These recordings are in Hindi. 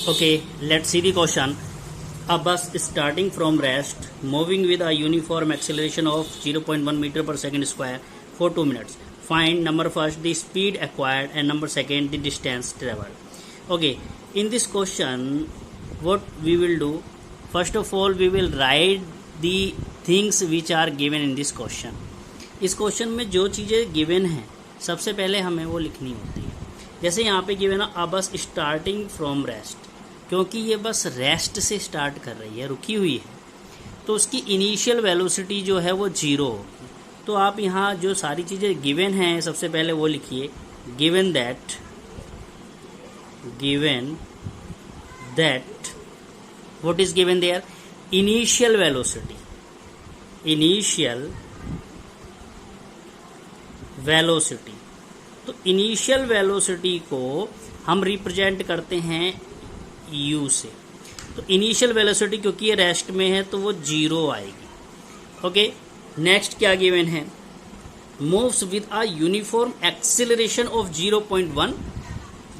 Okay, let's see the question. A bus starting from rest, moving with a uniform acceleration of 0.1 meter per second square for 2 minutes. Find number first the speed acquired and number second the distance traveled. Okay, in this question, what we will do? First of all, we will write the things which are given in this question. इस क्वेश्चन में जो चीज़ें गिवन हैं सबसे पहले हमें वो लिखनी होती है. जैसे यहाँ पे गिवन है अ बस स्टार्टिंग फ्रॉम रेस्ट, क्योंकि ये बस रेस्ट से स्टार्ट कर रही है, रुकी हुई है, तो उसकी इनिशियल वेलोसिटी जो है वो 0 होगी. तो आप यहाँ जो सारी चीज़ें गिवन हैं सबसे पहले वो लिखिए. Given that what is given there? Initial velocity. तो इनिशियल वेलोसिटी को हम रिप्रेजेंट करते हैं u से. तो इनिशियल वेलोसिटी क्योंकि ये रेस्ट में है तो वो 0 आएगी. ओके, नेक्स्ट क्या गिवन है? Moves with a uniform acceleration of 0.1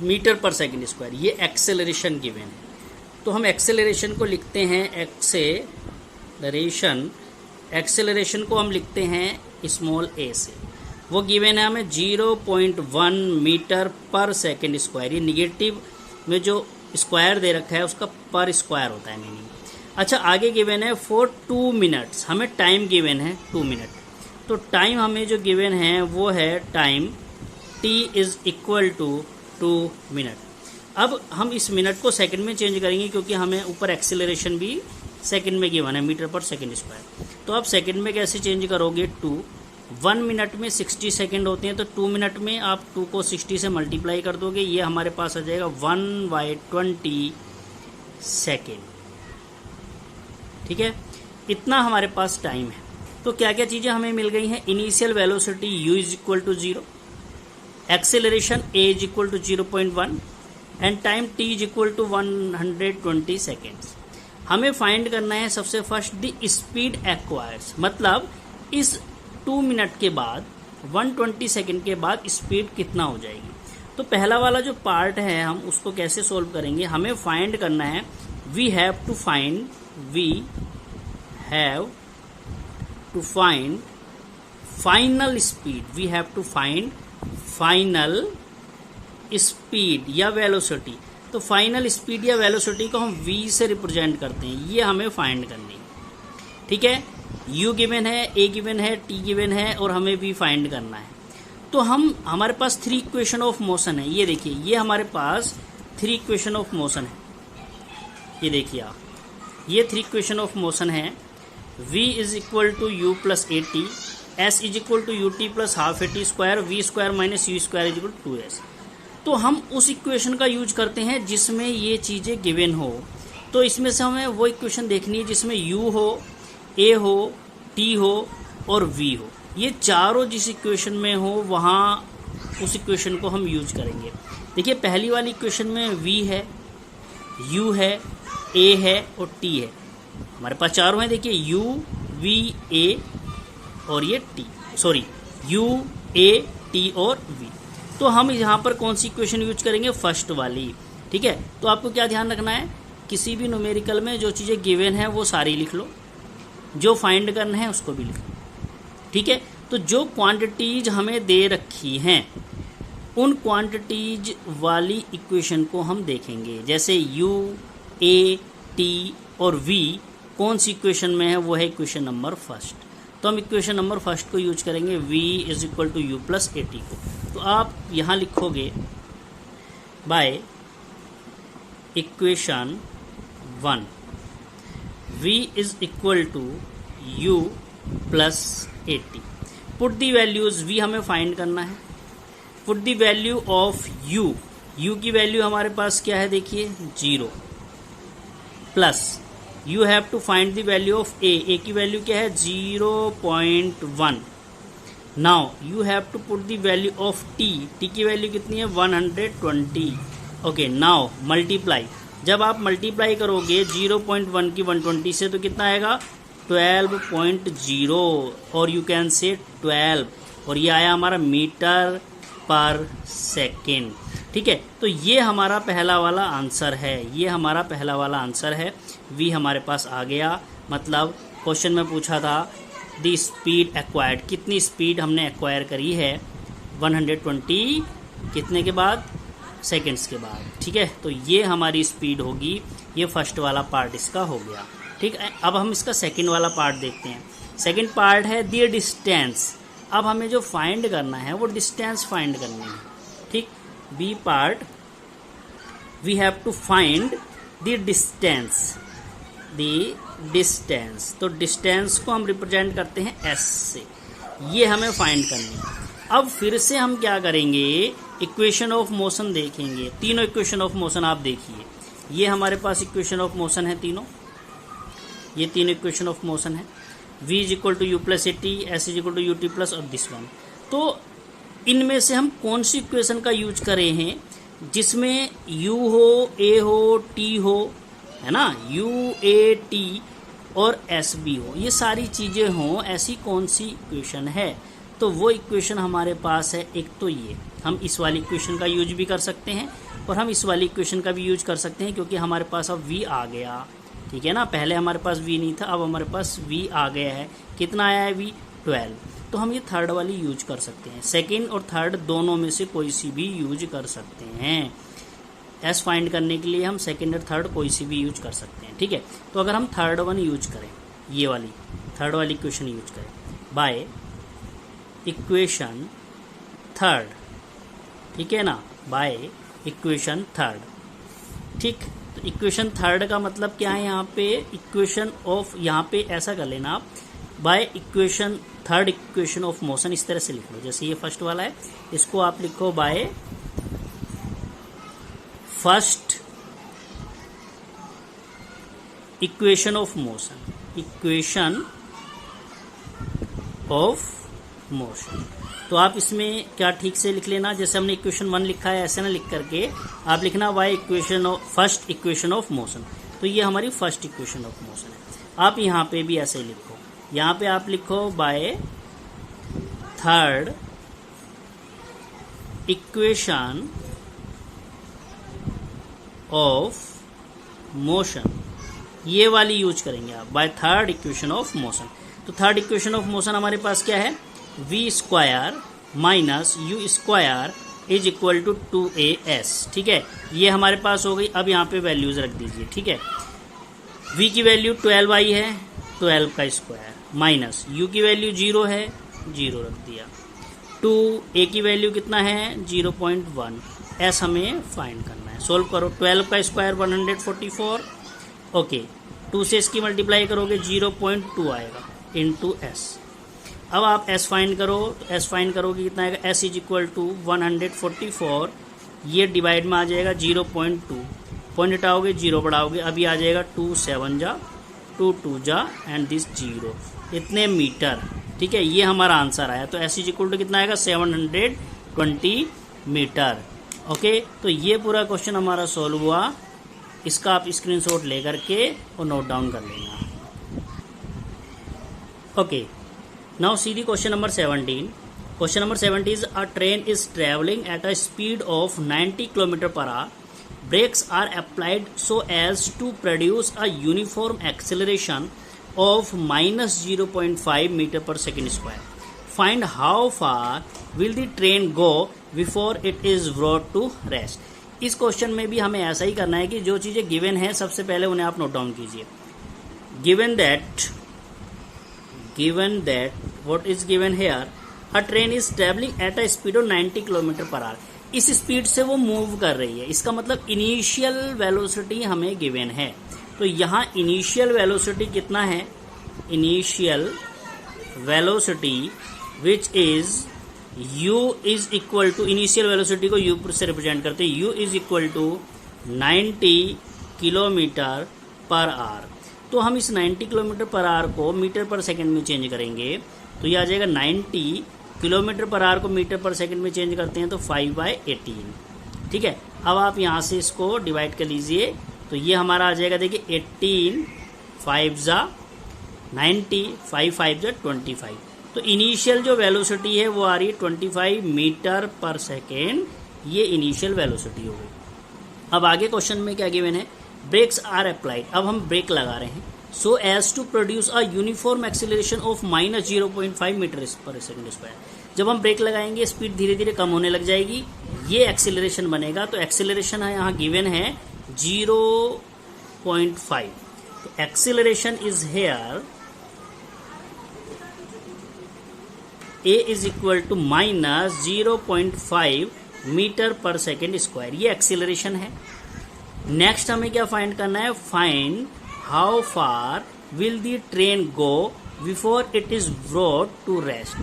metre पर सेकेंड स्क्वायर. ये एक्सेलरेशन गिवन है, तो हम एक्सेलरेशन को लिखते हैं एक्सेलरेशन को हम लिखते हैं स्मॉल a से. वो गिवन है हमें 0.1 मीटर पर सेकेंड स्क्वायर. ये निगेटिव में जो स्क्वायर दे रखा है उसका पर स्क्वायर होता है मीनिंग. अच्छा, आगे गिवन है फॉर 2 मिनट्स. हमें टाइम गिवन है 2 मिनट. तो टाइम हमें जो गिवन है वो है time t is equal to 2 minute. अब हम इस मिनट को सेकंड में चेंज करेंगे क्योंकि हमें ऊपर एक्सेलरेशन भी सेकंड में गिवन है, मीटर पर सेकंड स्क्वायर. तो आप सेकंड में कैसे चेंज करोगे? 2. 1 मिनट में 60 सेकंड होते हैं, तो 2 मिनट में आप 2 को 60 से मल्टीप्लाई कर दोगे, ये हमारे पास आ जाएगा 1/20 सेकेंड. ठीक है, इतना हमारे पास टाइम है. तो क्या क्या चीज़ें हमें मिल गई हैं? Initial velocity u is equal to 0, acceleration a is equal to 0.1 and time t is equal to 120 seconds. हमें फाइंड करना है सबसे फर्स्ट द स्पीड एक्वायर्स, मतलब इस 2 मिनट के बाद 120 सेकेंड के बाद स्पीड कितना हो जाएगी. तो पहला वाला जो पार्ट है हम उसको कैसे सोल्व करेंगे? हमें फाइंड करना है we have to find final speed. We have to find final speed या वेलोसिटी. तो फाइनल स्पीड या वेलोसिटी को हम v से रिप्रेजेंट करते हैं, ये हमें फाइंड करनी है. ठीक है, u गिवन है, a गिवन है, t गिवन है और हमें v फाइंड करना है. तो हमारे पास 3 इक्वेशन ऑफ मोशन है. ये देखिए, ये हमारे पास 3 इक्वेशन ऑफ मोशन है. ये देखिए आप, ये 3 इक्वेशन ऑफ मोशन है. v is equal to u plus a t, s is equal to u t plus half a t square, v square minus u square is equal to 2s. तो हम उस इक्वेशन का यूज करते हैं जिसमें ये चीज़ें गिवन हो. तो इसमें से हमें वो इक्वेशन देखनी है जिसमें u हो, a हो, t हो और v हो. ये चारों जिस इक्वेशन में हो वहाँ उस इक्वेशन को हम यूज करेंगे. देखिए, पहली वाली इक्वेशन में v है, u है, a है और t है. हमारे पास चारों हैं. देखिए, u, v, a और ये t, sorry u, a, t और v. तो हम यहाँ पर कौन सी इक्वेशन यूज करेंगे? फर्स्ट वाली. ठीक है, तो आपको क्या ध्यान रखना है? किसी भी न्यूमेरिकल में जो चीज़ें गिवन है वो सारी लिख लो, जो फाइंड करना है उसको भी लिख लो. ठीक है, तो जो क्वांटिटीज हमें दे रखी हैं उन क्वांटिटीज वाली इक्वेशन को हम देखेंगे. जैसे u, a, t और v कौन सी इक्वेशन में है? वो है इक्वेशन नंबर फर्स्ट. तो हम इक्वेशन नंबर फर्स्ट को यूज करेंगे v is equal to u plus a t को. तो आप यहाँ लिखोगे by equation 1 v is equal to u plus a t. Put the values, v हमें फाइंड करना है. Put the value of u की वैल्यू हमारे पास क्या है? देखिए 0 plus you have to find the value of a की वैल्यू क्या है? 0.1. Now you have to put the value of t की वैल्यू कितनी है? 120. Okay, now multiply. जब आप मल्टीप्लाई करोगे 0.1 की 120 से तो कितना आएगा? 12.0 और यू कैन से 12, और ये आया हमारा मीटर पर सेकेंड. ठीक है, तो ये हमारा पहला वाला आंसर है, ये हमारा पहला वाला आंसर है। वी हमारे पास आ गया। मतलब क्वेश्चन में पूछा था द स्पीड एक्वायर्ड, कितनी स्पीड हमने एक्वायर करी है 120 कितने के बाद, सेकेंड्स के बाद। ठीक है, तो ये हमारी स्पीड होगी। ये फर्स्ट वाला पार्ट इसका हो गया। ठीक है, अब हम इसका सेकंड वाला पार्ट देखते हैं। सेकंड पार्ट है द डिस्टेंस। अब हमें जो फाइंड करना है वो डिस्टेंस फाइंड करनी है। ठीक, B part we have to find the distance, the distance. तो डिस्टेंस को हम रिप्रेजेंट करते हैं एस से, ये हमें फाइंड करनी है। अब फिर से हम क्या करेंगे, इक्वेशन ऑफ मोशन देखेंगे। तीनों इक्वेशन ऑफ मोशन आप देखिए, ये हमारे पास इक्वेशन ऑफ मोशन है तीनों, ये तीनों इक्वेशन ऑफ मोशन है। v is equal to u plus a t, s is equal to u t plus और दिस वन। तो इनमें से हम कौन सी इक्वेशन का यूज करे हैं जिसमें u हो, a हो, t हो, है ना, u, a, t और s भी हो, ये सारी चीजें हों, ऐसी कौन सी इक्वेशन है। तो वो इक्वेशन हमारे पास है, एक तो ये हम इस वाली इक्वेशन का यूज भी कर सकते हैं और हम इस वाली इक्वेशन का भी यूज कर सकते हैं, क्योंकि हमारे पास अब v आ गया। ठीक है ना, पहले हमारे पास v नहीं था, अब हमारे पास v आ गया है। कितना आया है v, 12। तो हम ये थर्ड वाली यूज कर सकते हैं। सेकंड और थर्ड दोनों में से कोई सी भी यूज कर सकते हैं। एस फाइंड करने के लिए हम सेकंड और थर्ड कोई सी भी यूज कर सकते हैं। ठीक है, तो अगर हम थर्ड वन यूज करें, ये वाली थर्ड वाली इक्वेशन यूज करें बाय इक्वेशन थर्ड, ठीक है ना, बाय इक्वेशन थर्ड। ठीक, तो इक्वेशन थर्ड का मतलब क्या है, यहाँ पे इक्वेशन ऑफ, यहाँ पे ऐसा कर लेना आप, by equation third equation of motion, इस तरह से लिख लो। जैसे ये फर्स्ट वाला है, इसको आप लिखो by first equation of motion, equation of motion. तो आप इसमें क्या ठीक से लिख लेना, जैसे हमने इक्वेशन 1 लिखा है ऐसे ना लिख करके आप लिखना by equation of first equation of motion. तो ये हमारी फर्स्ट इक्वेशन ऑफ मोशन है। आप यहाँ पे भी ऐसे ही लिखो, यहाँ पे आप लिखो by third equation of motion, ये वाली यूज करेंगे आप, by third equation of motion. तो थर्ड इक्वेशन ऑफ मोशन हमारे पास क्या है, v square minus u square is equal to 2as। ठीक है, ये हमारे पास हो गई। अब यहाँ पे वैल्यूज रख दीजिए। ठीक है, v की वैल्यू 12i है, 12 का स्क्वायर, माइनस u की वैल्यू 0 है, 0 रख दिया, 2a की वैल्यू कितना है 0.1, s हमें फाइंड करना है। सोल्व करो, 12 का स्क्वायर 144, ओके, 2 से इसकी मल्टीप्लाई करोगे 0.2 आएगा इंटू s। अब आप s फाइंड करो, तो s फाइंड करोगे कितना आएगा, s इज इक्वल टू 144, ये डिवाइड में आ जाएगा 0.2, पॉइंट हटाओगे 0 बढ़ाओगे, अभी आ जाएगा 2 7 जा 2 2 जा एंड दिस 0, इतने मीटर। ठीक है, ये हमारा आंसर आया। तो s इज इक्वल टू कितना आएगा 720 मीटर। ओके, तो ये पूरा क्वेश्चन हमारा सॉल्व हुआ। इसका आप स्क्रीनशॉट ले करके और नोट डाउन कर लेना। Okay, now see the question number 17. Question number 17 is a train is traveling at a speed of 90 km per hour. Brakes are applied so as to produce a uniform acceleration of minus 0.5 meter per second square. Find how far will the train go before it is brought to rest. इस क्वेश्चन में भी हमें ऐसा ही करना है कि जो चीज़ें गिवन है सबसे पहले उन्हें आप नोट डाउन कीजिए। given that what is given here, a train is traveling at a speed of 90 km per hour. इस स्पीड से वो मूव कर रही है, इसका मतलब इनिशियल वेलोसिटी हमें गिवन है। तो यहाँ इनिशियल वेलोसिटी कितना है, initial velocity which is u is equal to, initial velocity को u से रिप्रेजेंट करते हैं, u is equal to 90 kilometre पर आवर। तो हम इस 90 किलोमीटर पर आवर को मीटर पर सेकंड में चेंज करेंगे, तो ये आ जाएगा 90 किलोमीटर पर आवर को मीटर पर सेकंड में चेंज करते हैं तो 5/18। ठीक है, अब आप यहाँ से इसको डिवाइड कर लीजिए, तो ये हमारा आ जाएगा, देखिए 18 5 जा 90, 5 5 जा 25। तो इनिशियल जो वेलोसिटी है वो आ रही है 25 मीटर पर सेकेंड ये इनिशियल वेलोसिटी हो गई। अब आगे क्वेश्चन में क्या गिवन है, ब्रेक्स आर अप्लाइड, अब हम ब्रेक लगा रहे हैं, so as to produce a uniform acceleration of -0.5 metre पर सेकेंड स्क्वायर। जब हम ब्रेक लगाएंगे स्पीड धीरे धीरे कम होने लग जाएगी, ये एक्सीलरेशन बनेगा। तो एक्सीलरेशन है यहाँ गिवन है 0.5, तो acceleration is here a is equal to -0.5 metre पर सेकेंड स्क्वायर, ये एक्सीलरेशन है। नेक्स्ट हमें क्या फाइंड करना है, find how far will the train go before it is brought to rest.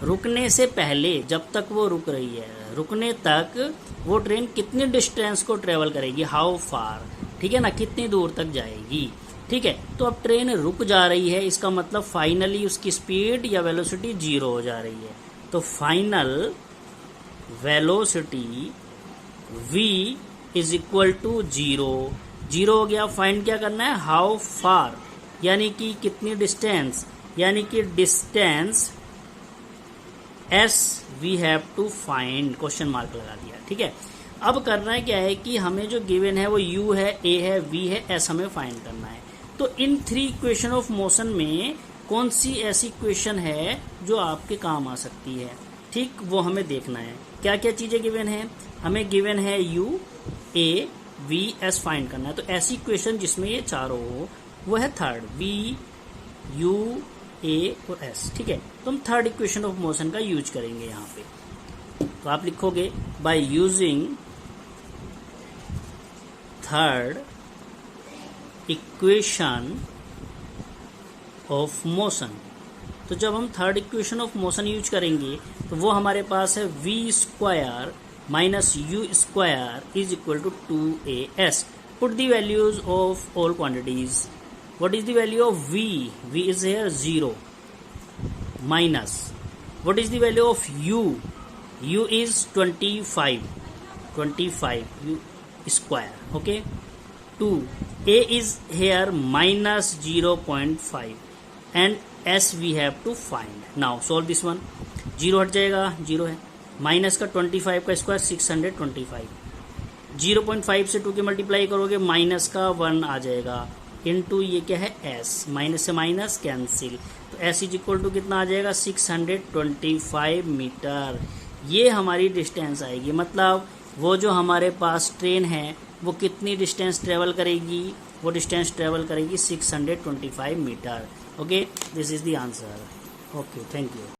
रुकने से पहले, जब तक वो रुक रही है, रुकने तक वो ट्रेन कितनी डिस्टेंस को ट्रेवल करेगी, हाउ फार, ठीक है ना, कितनी दूर तक जाएगी। ठीक है, तो अब ट्रेन रुक जा रही है, इसका मतलब फाइनली उसकी स्पीड या वेलोसिटी 0 हो जा रही है। तो final velocity v is equal to 0 हो गया। फाइंड क्या करना है, हाउ फार, यानी कि कितनी डिस्टेंस, यानी कि distance s we have to find, question mark लगा दिया। ठीक है, अब करना है क्या है कि हमें जो गिवन है वो u है, a है, v है, s हमें फाइंड करना है। तो इन 3 इक्वेशन ऑफ मोशन में कौन सी ऐसी इक्वेशन है जो आपके काम आ सकती है, ठीक, वो हमें देखना है। क्या क्या चीजें गिवन है, हमें गिवन है u, a, v, s find करना है। तो ऐसी इक्वेशन जिसमें ये चारों हो वो है थर्ड, v, u, a और s। ठीक है, तो हम थर्ड इक्वेशन ऑफ मोशन का यूज करेंगे यहाँ पे। तो आप लिखोगे by using third equation of motion. तो जब हम third equation of motion use करेंगे तो वो हमारे पास है v square minus u square is equal to 2as। Put the values of all quantities. What is the value of v, v is here 0 minus what is the value of u, u is 25 u square, okay. 2, a is here minus 0.5 and s we have to find. Now solve this one. 0 हट जाएगा, 0 है, माइनस का 25 का स्क्वायर 625, 0.5 से 2 के मल्टीप्लाई करोगे माइनस का 1 आ जाएगा, इनटू ये क्या है s, माइनस से माइनस कैंसिल, तो s इज इक्वल टू कितना आ जाएगा 625 मीटर। ये हमारी डिस्टेंस आएगी, मतलब वो जो हमारे पास ट्रेन है वो कितनी डिस्टेंस ट्रेवल करेगी, वो डिस्टेंस ट्रेवल करेगी 625 metre. Okay, this is the answer. Okay, thank you.